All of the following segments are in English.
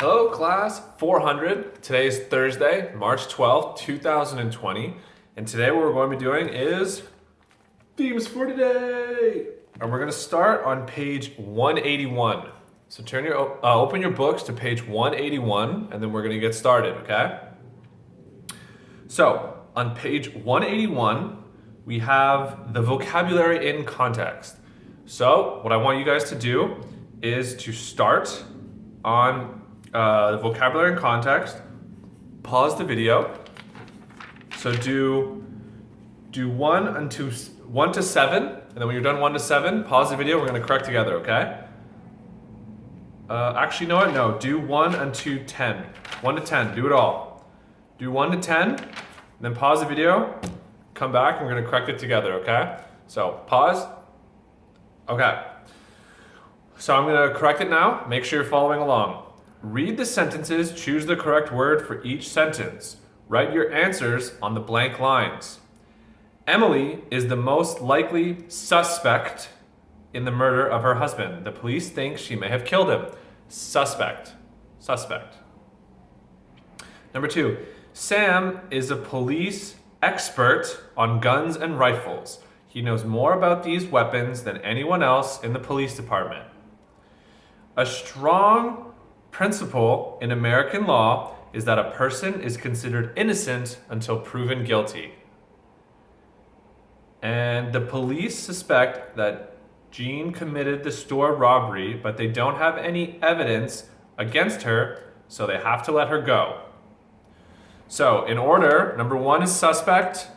Hello, class 400. Today is Thursday, March 12th, 2020. And today what we're going to be doing is themes for today. And we're going to start on page 181. So open your books to page 181 and then we're going to get started, okay? So on page 181, we have the vocabulary in context. So what I want you guys to do is to start on the vocabulary in context, pause the video. So do 1 to 7, and then when you're done 1 to 7, pause the video. We're going to correct together, okay? Actually, you know what? No, do 1 until 10. 1 to 10, do it all. Do 1 to 10, then pause the video, come back, and we're going to correct it together, okay? So pause. Okay. So I'm going to correct it now. Make sure you're following along. Read the sentences, choose the correct word for each sentence. Write your answers on the blank lines. Emily is the most likely suspect in the murder of her husband. The police think she may have killed him. Suspect. Number 2, Sam is a police expert on guns and rifles. He knows more about these weapons than anyone else in the police department. A strong principle in American law is that a person is considered innocent until proven guilty. And the police suspect that Jean committed the store robbery, but they don't have any evidence against her, so they have to let her go. So in order, number 1 is suspect,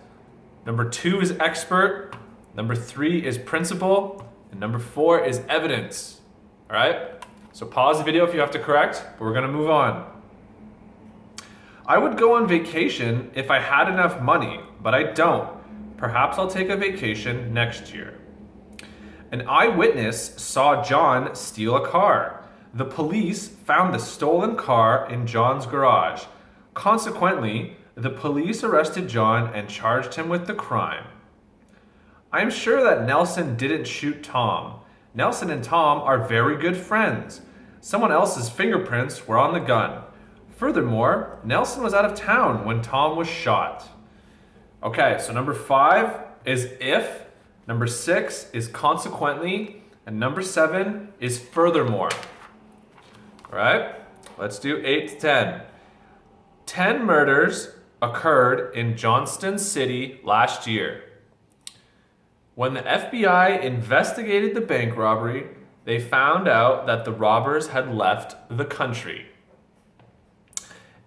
number 2 is expert, number 3 is principle, and number 4 is evidence. All right? So pause the video if you have to correct, but we're gonna move on. I would go on vacation if I had enough money, but I don't. Perhaps I'll take a vacation next year. An eyewitness saw John steal a car. The police found the stolen car in John's garage. Consequently, the police arrested John and charged him with the crime. I'm sure that Nelson didn't shoot Tom. Nelson and Tom are very good friends. Someone else's fingerprints were on the gun. Furthermore, Nelson was out of town when Tom was shot. Okay, so number 5 is if, number 6 is consequently, and number 7 is furthermore. All right, let's do 8 to 10. 10 murders occurred in Johnston City last year. When the FBI investigated the bank robbery, they found out that the robbers had left the country.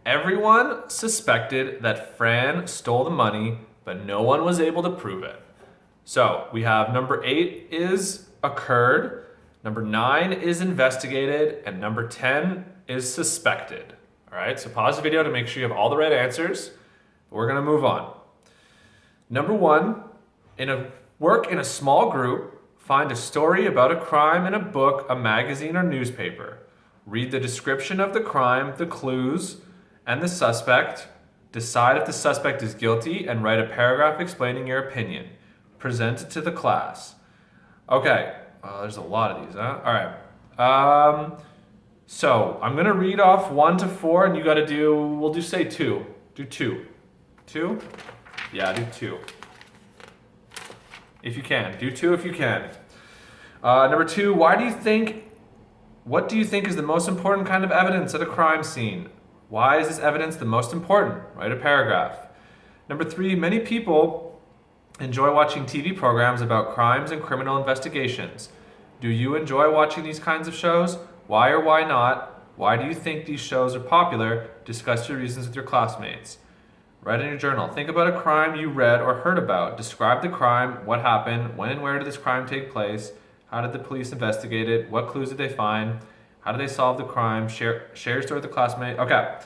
Everyone suspected that Fran stole the money, but no one was able to prove it. So we have number 8 is occurred, number 9 is investigated, and number 10 is suspected. All right, so pause the video to make sure you have all the right answers. We're gonna move on. Number 1, work in a small group, find a story about a crime in a book, a magazine, or newspaper. Read the description of the crime, the clues, and the suspect. Decide if the suspect is guilty and write a paragraph explaining your opinion. Present it to the class. Okay, there's a lot of these, huh? All right. So I'm gonna read off 1 to 4, and you gotta we'll say 2. Do 2. 2? Yeah, do 2. If you can. Do 2 if you can. Number 2, what do you think is the most important kind of evidence at a crime scene? Why is this evidence the most important? Write a paragraph. Number 3, many people enjoy watching TV programs about crimes and criminal investigations. Do you enjoy watching these kinds of shows? Why or why not? Why do you think these shows are popular? Discuss your reasons with your classmates. Write in your journal. Think about a crime you read or heard about. Describe the crime. What happened? When and where did this crime take place? How did the police investigate it? What clues did they find? How did they solve the crime? Share your story with the classmate. Okay.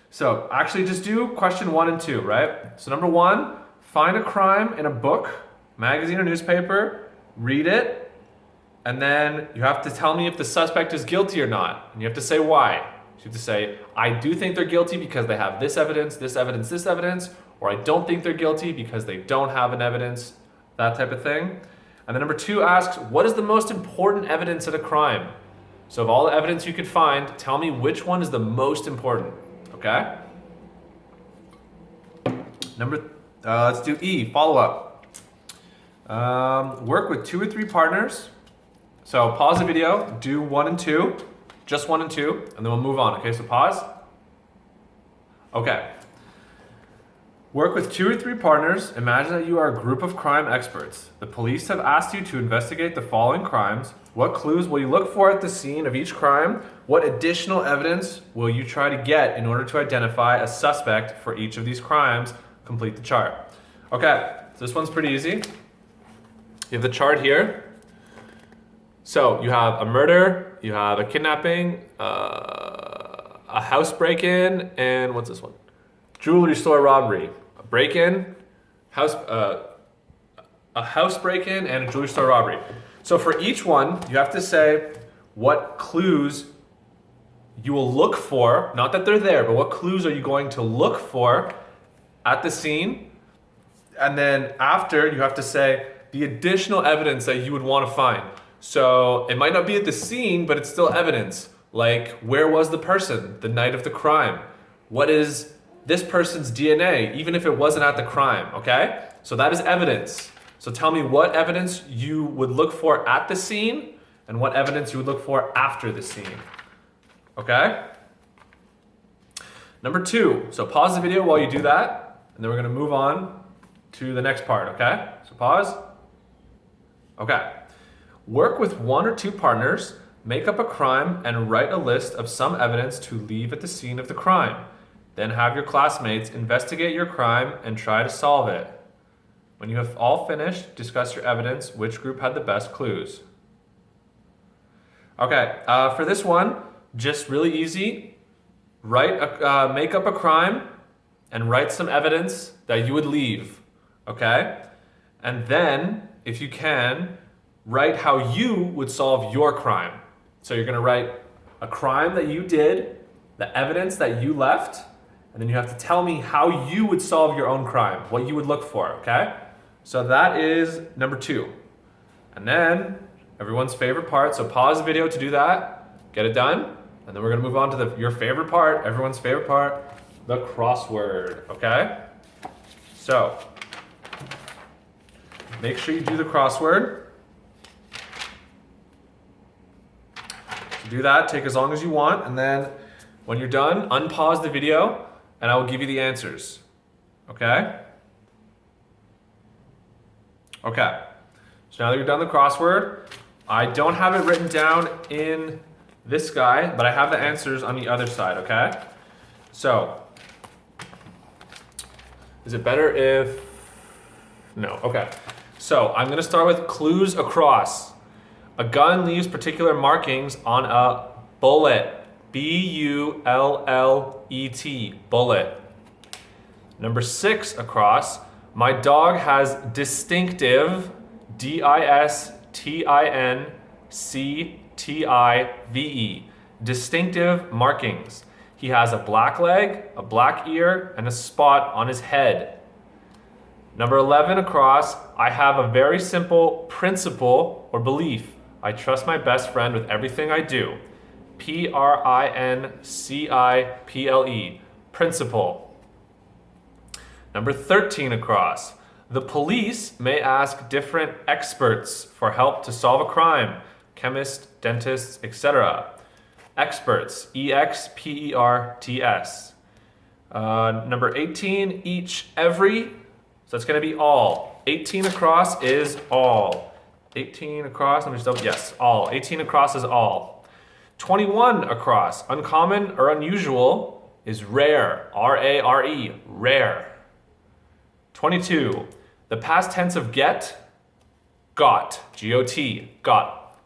So actually just do question 1 and 2, right? So number 1, find a crime in a book, magazine, or newspaper. Read it. And then you have to tell me if the suspect is guilty or not. And you have to say why. You have to say, I do think they're guilty because they have this evidence, this evidence, this evidence, or I don't think they're guilty because they don't have an evidence, that type of thing. And then number 2 asks, what is the most important evidence at a crime? So of all the evidence you could find, tell me which one is the most important, okay? Let's do E, follow up. Work with 2 or 3 partners. So pause the video, do 1 and 2, just 1 and 2, and then we'll move on, okay? So pause. Okay. Work with 2 or 3 partners. Imagine that you are a group of crime experts. The police have asked you to investigate the following crimes. What clues will you look for at the scene of each crime? What additional evidence will you try to get in order to identify a suspect for each of these crimes? Complete the chart. Okay, so this one's pretty easy. You have the chart here. So you have a murder, you have a kidnapping, a house break-in, and what's this one? Jewelry store robbery. A break-in, a house break-in, and a jewelry store robbery. So for each one, you have to say what clues you will look for, not that they're there, but what clues are you going to look for at the scene? And then after, you have to say the additional evidence that you would want to find. So it might not be at the scene, but it's still evidence. Like, where was the person the night of the crime? What is this person's DNA, even if it wasn't at the crime, okay? So that is evidence. So tell me what evidence you would look for at the scene and what evidence you would look for after the scene, okay? Number 2, so pause the video while you do that, and then we're gonna move on to the next part, okay? So pause. Okay. Work with 1 or 2 partners, make up a crime, and write a list of some evidence to leave at the scene of the crime. Then have your classmates investigate your crime and try to solve it. When you have all finished, discuss your evidence, which group had the best clues. Okay, for this one, just really easy. Make up a crime and write some evidence that you would leave, okay? And then, if you can, write how you would solve your crime. So you're gonna write a crime that you did, the evidence that you left, and then you have to tell me how you would solve your own crime, what you would look for, okay? So that is number 2. And then everyone's favorite part, so pause the video to do that, get it done, and then we're gonna move on to your favorite part, everyone's favorite part, the crossword, okay? So, make sure you do the crossword. To do that, take as long as you want, and then when you're done, unpause the video, and I will give you the answers, okay? Okay, so now that you're done the crossword, I don't have it written down in this guy, but I have the answers on the other side, okay? So, is it better if, no, okay. So I'm gonna start with clues across. A gun leaves particular markings on a bullet. B-U-L-L-E-T, bullet. Number 6 across, my dog has distinctive, D-I-S-T-I-N-C-T-I-V-E, distinctive markings. He has a black leg, a black ear, and a spot on his head. Number 11 across, I have a very simple principle or belief. I trust my best friend with everything I do. P-R-I-N-C-I-P-L-E, principle. Number 13 across, the police may ask different experts for help to solve a crime. Chemists, dentists, etc. Experts, E-X-P-E-R-T-S. Number 18, each, every, so it's gonna be all. 18 across is all. 18 across, let me just double, yes, all. 18 across is all. 21 across, uncommon or unusual is rare, R-A-R-E, rare. 22, the past tense of get, got, G-O-T, got.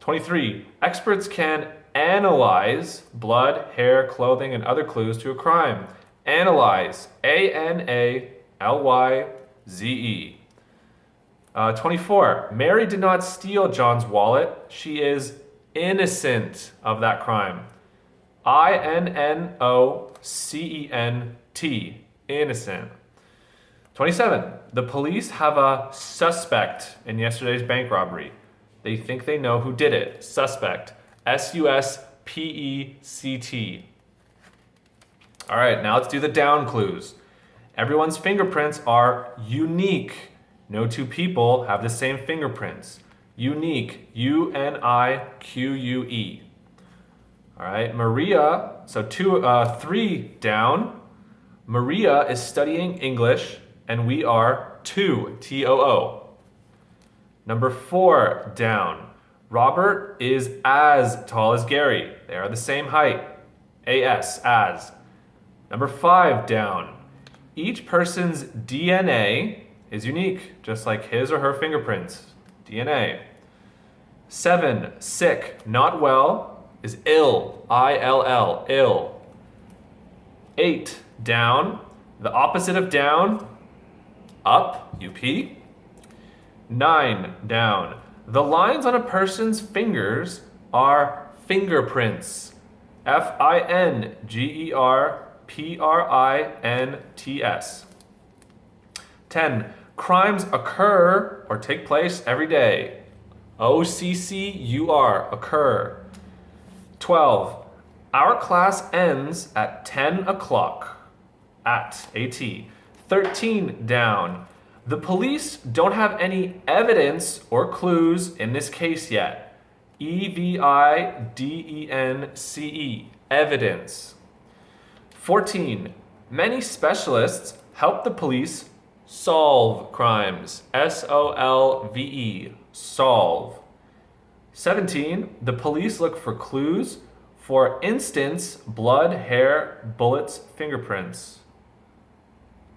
23, experts can analyze blood, hair, clothing, and other clues to a crime. Analyze, A-N-A-L-Y-Z-E. 24, Mary did not steal John's wallet. She is innocent of that crime. I-N-N-O-C-E-N-T, innocent. 27, the police have a suspect in yesterday's bank robbery. They think they know who did it. Suspect. S-U-S-P-E-C-T. All right, now let's do the down clues. Everyone's fingerprints are unique. No two people have the same fingerprints. Unique. U-N-I-Q-U-E. All right, Maria, so 3 down. Maria is studying English, and we are 2, T-O-O. Number 4 down. Robert is as tall as Gary. They are the same height. A-S, as. Number 5 down. Each person's DNA is unique, just like his or her fingerprints. DNA. 7, sick, not well, is ill. I-L-L, ill. 8, down. The opposite of down, up, U-P. 9, down. The lines on a person's fingers are fingerprints. F-I-N-G-E-R-P-R-I-N-T-S. 10, crimes occur or take place every day. O-C-C-U-R, occur. 12, our class ends at 10 o'clock. At, A-T. 13, down. The police don't have any evidence or clues in this case yet. E-V-I-D-E-N-C-E, evidence. 14, many specialists help the police solve crimes. S-O-L-V-E, solve. 17, the police look for clues. For instance, blood, hair, bullets, fingerprints.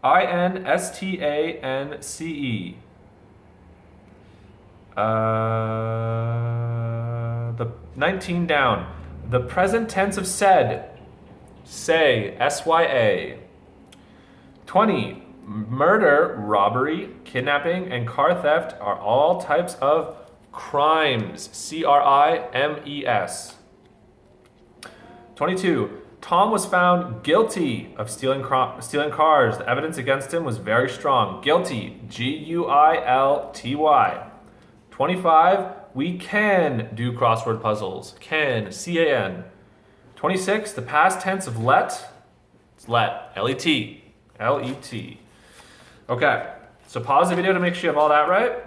I-N-S-T-A-N-C-E. The 19 down. The present tense of said. Say, S-Y-A. 20. Murder, robbery, kidnapping, and car theft are all types of crimes. C-R-I-M-E-S. 22. Tom was found guilty of stealing cars. The evidence against him was very strong. Guilty. G-U-I-L-T-Y. 25. We can do crossword puzzles. Can. C-A-N. 26. The past tense of let. It's let. L-E-T. L-E-T. Okay. So pause the video to make sure you have all that right.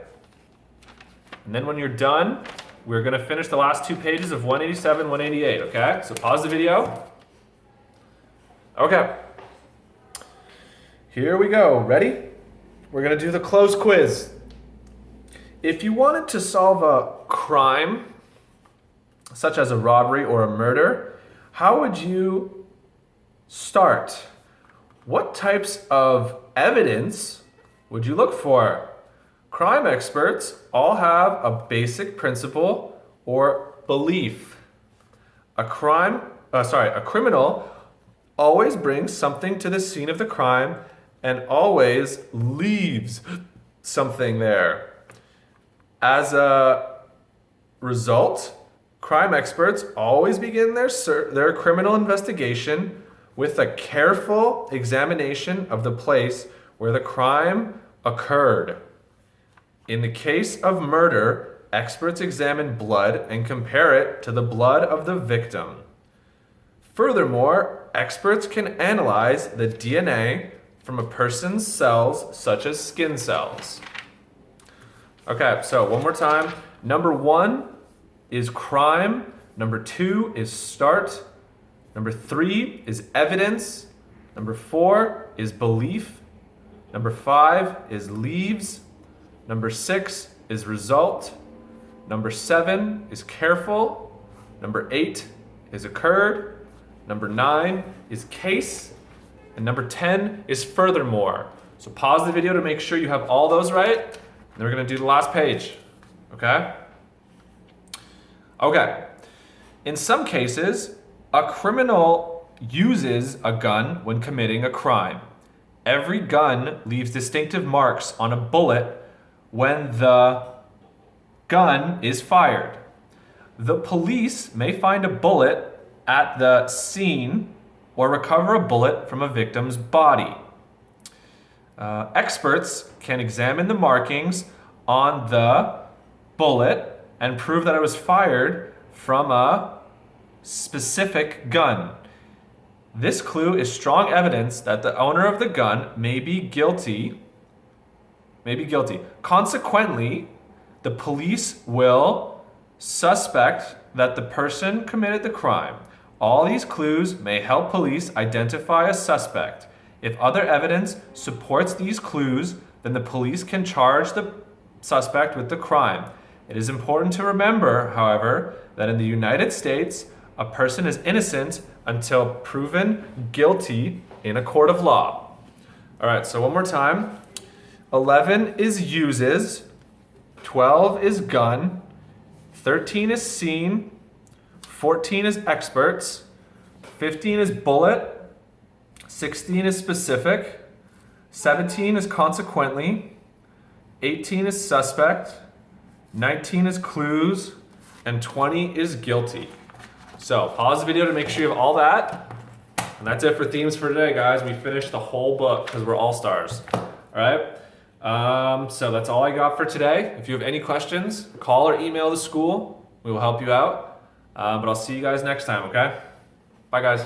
And then when you're done, we're going to finish the last 2 pages of 187, 188. Okay? So pause the video. Okay, here we go. Ready? We're going to do the close quiz. If you wanted to solve a crime, such as a robbery or a murder, how would you start? What types of evidence would you look for? Crime experts all have a basic principle or belief. A criminal always brings something to the scene of the crime and always leaves something there. As a result, crime experts always begin their criminal investigation with a careful examination of the place where the crime occurred. In the case of murder, experts examine blood and compare it to the blood of the victim. Furthermore, experts can analyze the DNA from a person's cells, such as skin cells. Okay, so one more time. Number 1 is crime. Number 2 is start. Number 3 is evidence. Number 4 is belief. Number 5 is leaves. Number 6 is result. Number 7 is careful. Number 8 is occurred. Number 9 is case. And number 10 is furthermore. So pause the video to make sure you have all those right. And then we're going to do the last page. Okay? Okay. In some cases, a criminal uses a gun when committing a crime. Every gun leaves distinctive marks on a bullet when the gun is fired. The police may find a bullet at the scene or recover a bullet from a victim's body. Experts can examine the markings on the bullet and prove that it was fired from a specific gun. This clue is strong evidence that the owner of the gun may be guilty. Consequently, the police will suspect that the person committed the crime. All these clues may help police identify a suspect. If other evidence supports these clues, then the police can charge the suspect with the crime. It is important to remember, however, that in the United States, a person is innocent until proven guilty in a court of law. All right, so one more time. 11 is uses, 12 is gun, 13 is seen, 14 is experts, 15 is bullet, 16 is specific, 17 is consequently, 18 is suspect, 19 is clues, and 20 is guilty. So pause the video to make sure you have all that. And that's it for themes for today, guys. We finished the whole book because we're all stars. All right. So that's all I got for today. If you have any questions, call or email the school. We will help you out. But I'll see you guys next time, okay? Bye, guys.